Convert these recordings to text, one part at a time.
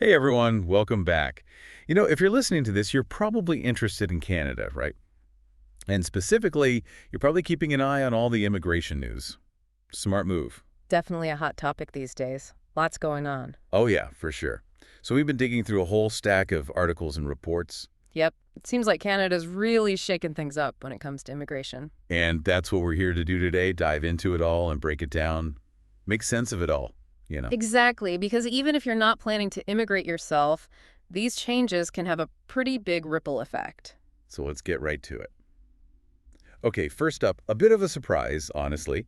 Hey everyone, welcome back. If you're listening to this, you're probably interested in Canada, right? And specifically, you're probably keeping an eye on all the immigration news. Smart move. Definitely a hot topic these days. Lots going on. Oh yeah, for sure. So we've been digging through a whole stack of articles and reports, Yep, it seems like Canada's really shaken things up when it comes to immigration. and that's what we're here to do today, dive into it all and break it down, make sense of it all. Exactly, because even if you're not planning to immigrate yourself, these changes can have a pretty big ripple effect. So let's get right to it. Okay, first up, a bit of a surprise, honestly.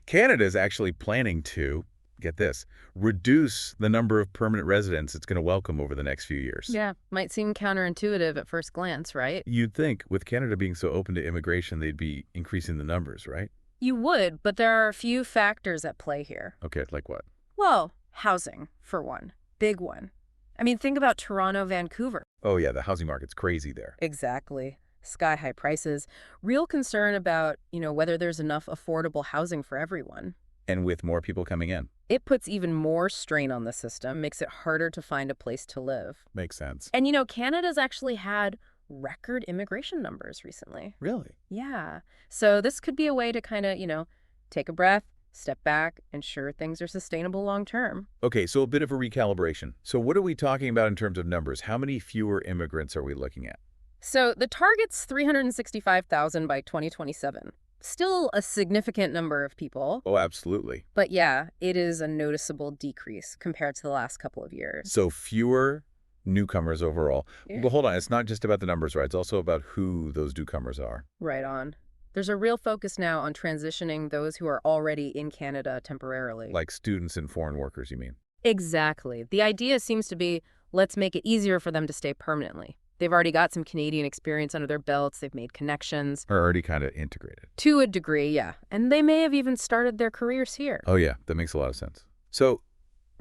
Canada is actually planning to, get this, reduce the number of permanent residents it's going to welcome over the next few years. Yeah, might seem counterintuitive at first glance, right? You'd think, with Canada being so open to immigration, they'd be increasing the numbers, right? You would, but there are a few factors at play here. Okay, like what? Well, housing, for one. Big one. I mean, think about Toronto, Vancouver. Oh yeah, the housing market's crazy there. Exactly. Sky-high prices. Real concern about, whether there's enough affordable housing for everyone. And with more people coming in. It puts even more strain on the system, makes it harder to find a place to live. Makes sense. And, Canada's actually had record immigration numbers recently. Really? Yeah. So this could be a way to kind of, take a breath, step back, ensure things are sustainable long term. Okay, so a bit of a recalibration. So what are we talking about in terms of numbers? How many fewer immigrants are we looking at? So the target's 365,000 by 2027. Still a significant number of people. Oh, absolutely. But yeah, it is a noticeable decrease compared to the last couple of years. So fewer newcomers overall. Yeah. But hold on, it's not just about the numbers, right? It's also about who those newcomers are. Right on. There's a real focus now on transitioning those who are already in Canada temporarily. Like students and foreign workers, you mean? Exactly. The idea seems to be, let's make it easier for them to stay permanently. They've already got some Canadian experience under their belts. They've made connections. Are already kind of integrated. To a degree, yeah. And they may have even started their careers here. Oh yeah, that makes a lot of sense. So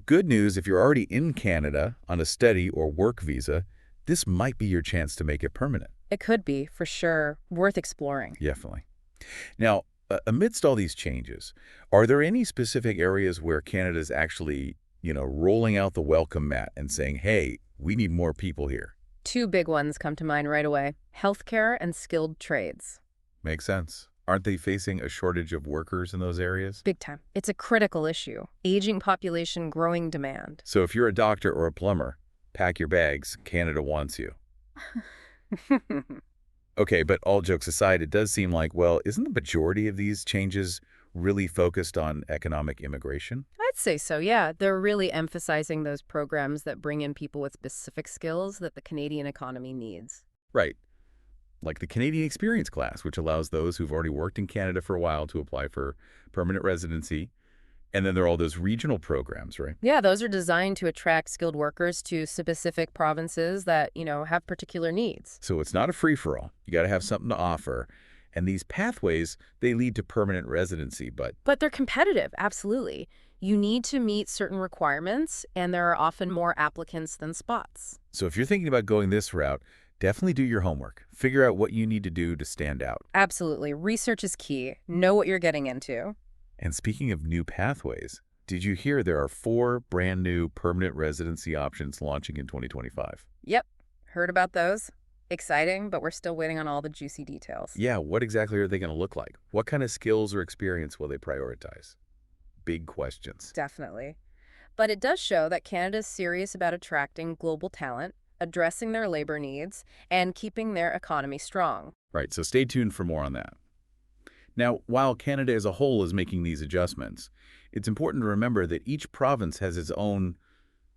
good news, if you're already in Canada on a study or work visa, this might be your chance to make it permanent. It could be, for sure, worth exploring. Definitely. Now, amidst all these changes, are there any specific areas where Canada's actually, rolling out the welcome mat and saying, hey, we need more people here? Two big ones come to mind right away: healthcare and skilled trades. Makes sense. Aren't they facing a shortage of workers in those areas? Big time. It's a critical issue. Aging population, growing demand. So if you're a doctor or a plumber, pack your bags. Canada wants you. Okay, but all jokes aside, it does seem like, well, isn't the majority of these changes really focused on economic immigration? I'd say so, yeah. They're really emphasizing those programs that bring in people with specific skills that the Canadian economy needs. Right. Like the Canadian Experience Class, which allows those who've already worked in Canada for a while to apply for permanent residency. And then there are all those regional programs, right? Yeah, those are designed to attract skilled workers to specific provinces that, have particular needs. So it's not a free-for-all. You got to have something to offer. And these pathways, they lead to permanent residency, but But they're competitive, absolutely. You need to meet certain requirements, and there are often more applicants than spots. so if you're thinking about going this route, definitely do your homework. Figure out what you need to do to stand out. Absolutely. Research is key. Know what you're getting into. And speaking of new pathways, did you hear there are 4 brand new permanent residency options launching in 2025? Yep. Heard about those. Exciting, but we're still waiting on all the juicy details. Yeah, what exactly are they going to look like? What kind of skills or experience will they prioritize? Big questions. Definitely. But it does show that Canada's serious about attracting global talent, addressing their labor needs, and keeping their economy strong. Right, so stay tuned for more on that. Now, while Canada as a whole is making these adjustments, it's important to remember that each province has its own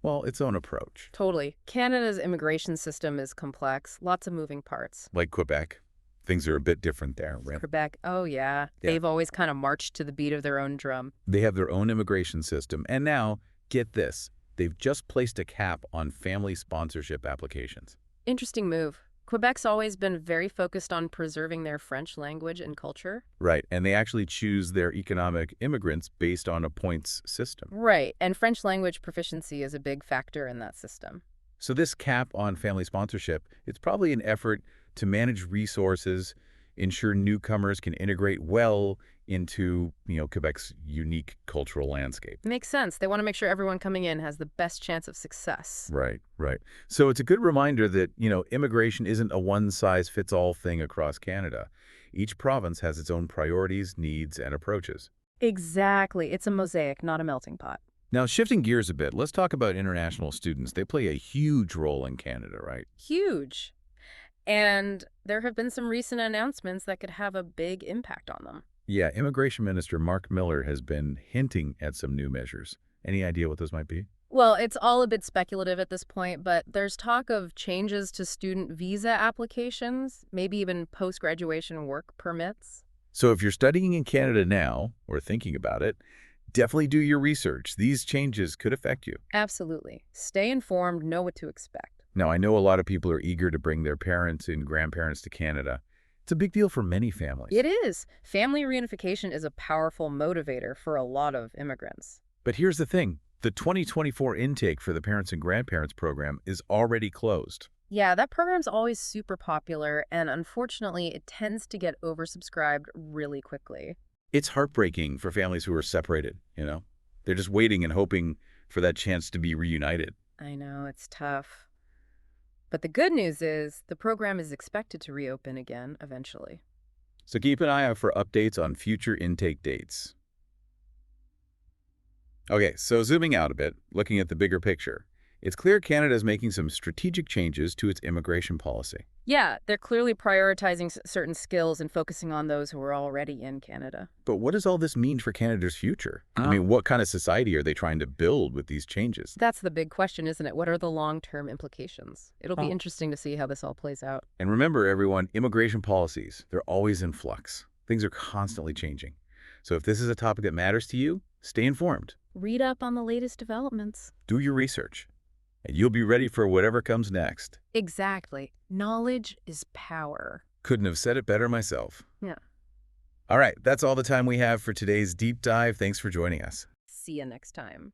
approach. Totally. Canada's immigration system is complex, lots of moving parts. Like Quebec, things are a bit different there, right? Quebec, oh yeah. Yeah. They've always kind of marched to the beat of their own drum. They have their own immigration system, and now, get this, they've just placed a cap on family sponsorship applications. Interesting move. Quebec's always been very focused on preserving their French language and culture. Right, and they actually choose their economic immigrants based on a points system. Right, and French language proficiency is a big factor in that system. So this cap on family sponsorship, it's probably an effort to manage resources ensure newcomers can integrate well into, Quebec's unique cultural landscape. Makes sense. They want to make sure everyone coming in has the best chance of success. Right, right. So it's a good reminder that, immigration isn't a one-size-fits-all thing across Canada. Each province has its own priorities, needs, and approaches. Exactly. It's a mosaic, not a melting pot. Now, shifting gears a bit, let's talk about international students. They play a huge role in Canada, right? Huge. And there have been some recent announcements that could have a big impact on them. Yeah, Immigration Minister Mark Miller has been hinting at some new measures. Any idea what those might be? Well, it's all a bit speculative at this point, but there's talk of changes to student visa applications, maybe even post-graduation work permits. So if you're studying in Canada now, or thinking about it, definitely do your research. These changes could affect you. Absolutely. Stay informed, know what to expect. Now, I know a lot of people are eager to bring their parents and grandparents to Canada. It's a big deal for many families. It is. Family reunification is a powerful motivator for a lot of immigrants. But here's the thing. The 2024 intake for the Parents and Grandparents program is already closed. Yeah, that program's always super popular, and unfortunately, it tends to get oversubscribed really quickly. It's heartbreaking for families who are separated. They're just waiting and hoping for that chance to be reunited. I know, it's tough. But the good news is the program is expected to reopen again eventually. So keep an eye out for updates on future intake dates. Okay, so zooming out a bit, looking at the bigger picture, it's clear Canada is making some strategic changes to its immigration policy. Yeah, they're clearly prioritizing certain skills and focusing on those who are already in Canada. But what does all this mean for Canada's future? I mean, what kind of society are they trying to build with these changes? That's the big question, isn't it? What are the long-term implications? It'll be interesting to see how this all plays out. And remember, everyone, immigration policies, they're always in flux. Things are constantly changing. So if this is a topic that matters to you, stay informed. Read up on the latest developments. Do your research, and you'll be ready for whatever comes next. Exactly. Knowledge is power. Couldn't have said it better myself. Yeah. All right, that's all the time we have for today's deep dive. Thanks for joining us. See you next time.